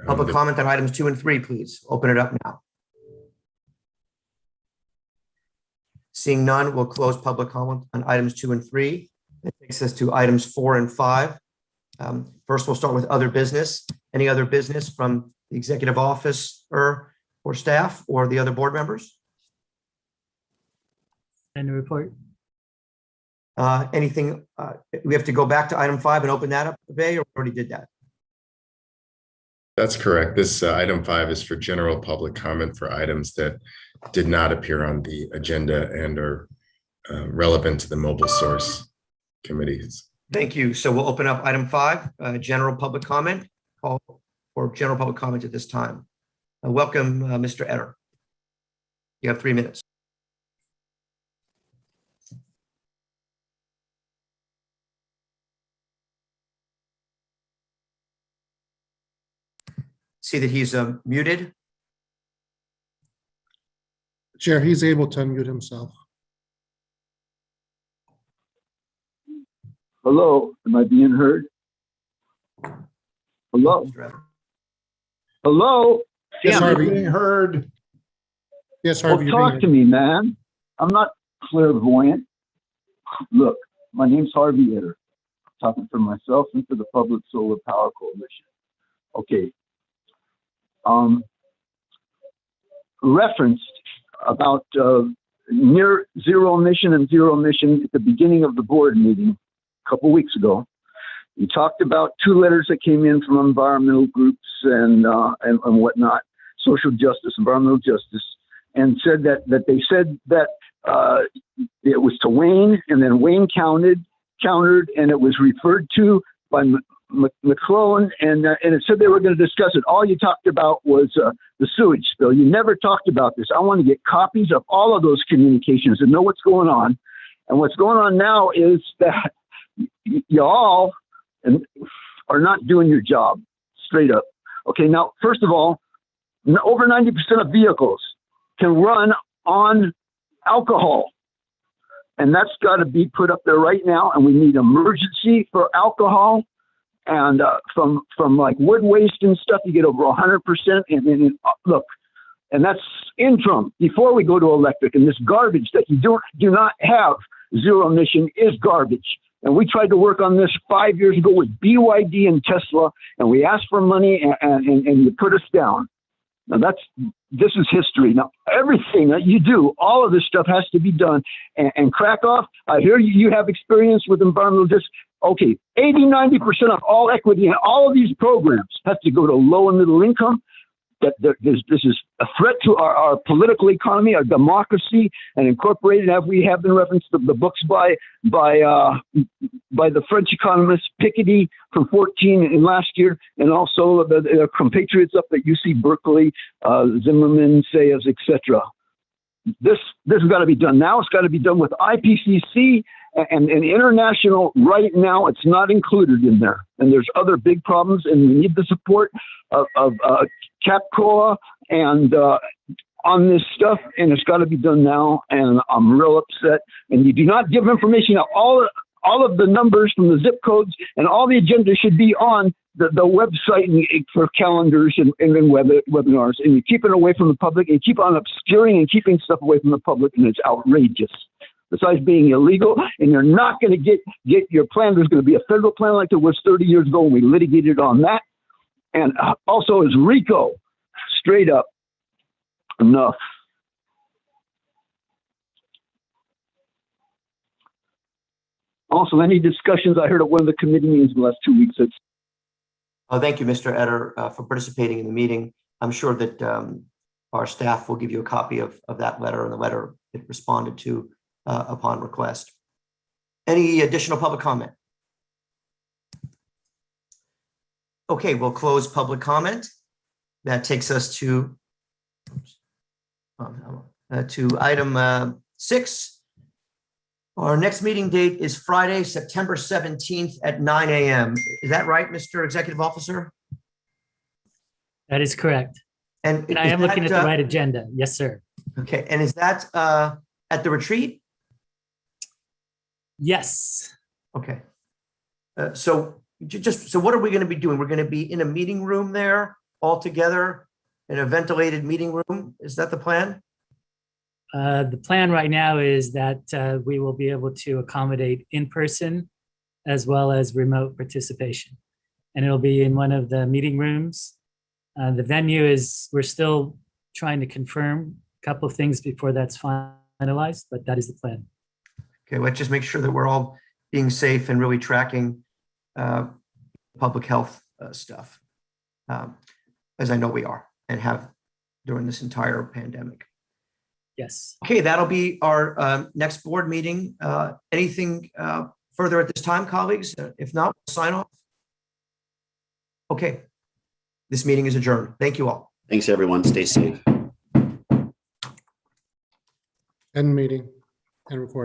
Public comment on items 2 and 3, please. Open it up now. Seeing none, we'll close public comment on items 2 and 3. That takes us to items 4 and 5. First, we'll start with other business. Any other business from the executive office or staff or the other board members? And the report. Anything, we have to go back to item 5 and open that up today, or we already did that? That's correct. This item 5 is for general public comment for items that did not appear on the agenda and are relevant to the mobile source committees. Thank you. So we'll open up item 5, general public comment, call for general public comment at this time. Welcome, Mr. Etter. You have 3 minutes. See that he's muted. Chair, he's able to unmute himself. Hello, am I being heard? Hello? Hello? Yes, Am I Harvey. being heard? Yes, Well, Harvey. talk to me, man. I'm not clairvoyant. Look, my name's Harvey Etter. I'm talking for myself and for the Public Solar Power Coalition. Okay. Referenced about near zero emission and zero emission at the beginning of the board meeting a couple weeks ago. You talked about 2 letters that came in from environmental groups and whatnot, social justice, environmental justice, and said that they said that it was to Wayne, and then Wayne countered, and it was referred to by McClellan, and it said they were going to discuss it. All you talked about was the sewage spill. You never talked about this. I want to get copies of all of those communications and know what's going on. And what's going on now is that y'all are not doing your job, straight up. Okay, now, first of all, over 90% of vehicles can run on alcohol. And that's got to be put up there right now. And we need emergency for alcohol. And from like wood waste and stuff, you get over 100%. And look, and that's interim before we go to electric. And this garbage that you do not have zero emission is garbage. And we tried to work on this 5 years ago with BYD and Tesla, and we asked for money, and you put us down. Now this is history. Now everything that you do, all of this stuff has to be done. And Krakow, I hear you have experience with environmental justice. Okay, 80-90% of all equity in all of these programs has to go to low and middle income. This is a threat to our political economy, our democracy, and incorporated, as we have been referenced, the books by the French economist Piketty from 14 in last year, and also the compatriots up at UC Berkeley, Zimmerman, Sayers, etc. This has got to be done now. It's got to be done with IPCC and international. Right now, it's not included in there, and there's other big problems, and we need the support of CAPCOA and on this stuff, and it's got to be done now. And I'm real upset. And you do not give information out. All of the numbers from the zip codes and all the agenda should be on the website for calendars and webinars. And you keep it away from the public, and you keep on obscuring and keeping stuff away from the public, and it's outrageous. Besides being illegal, and you're not going to get your plan. There's going to be a federal plan like there was 30 years ago, and we litigated on that. And also is RICO, straight up, enough. Also, any discussions I heard at one of the committee meetings in the last 2 weeks. Thank you, Mr. Etter, for participating in the meeting. I'm sure that our staff will give you a copy of that letter and the letter it responded to upon request. Any additional public comment? Okay, we'll close public comment. That takes us to item 6. Our next meeting date is Friday, September 17th at 9 a.m. Is that right, Mr. Executive Officer? That is correct. And I am looking at the right agenda. Yes, sir. Okay, and is that at the retreat? Yes. Okay. So what are we going to be doing? We're going to be in a meeting room there all together in a ventilated meeting room. Is that the plan? The plan right now is that we will be able to accommodate in person as well as remote participation. And it'll be in one of the meeting rooms. The venue is, we're still trying to confirm a couple of things before that's finalized, but that is the plan. Okay, let's just make sure that we're all being safe and really tracking public health stuff, as I know we are and have during this entire pandemic. Yes. Okay, that'll be our next board meeting. Anything further at this time, colleagues? If not, we'll sign off. Okay, this meeting is adjourned. Thank you all. Thanks, everyone. Stay safe. End meeting and recording.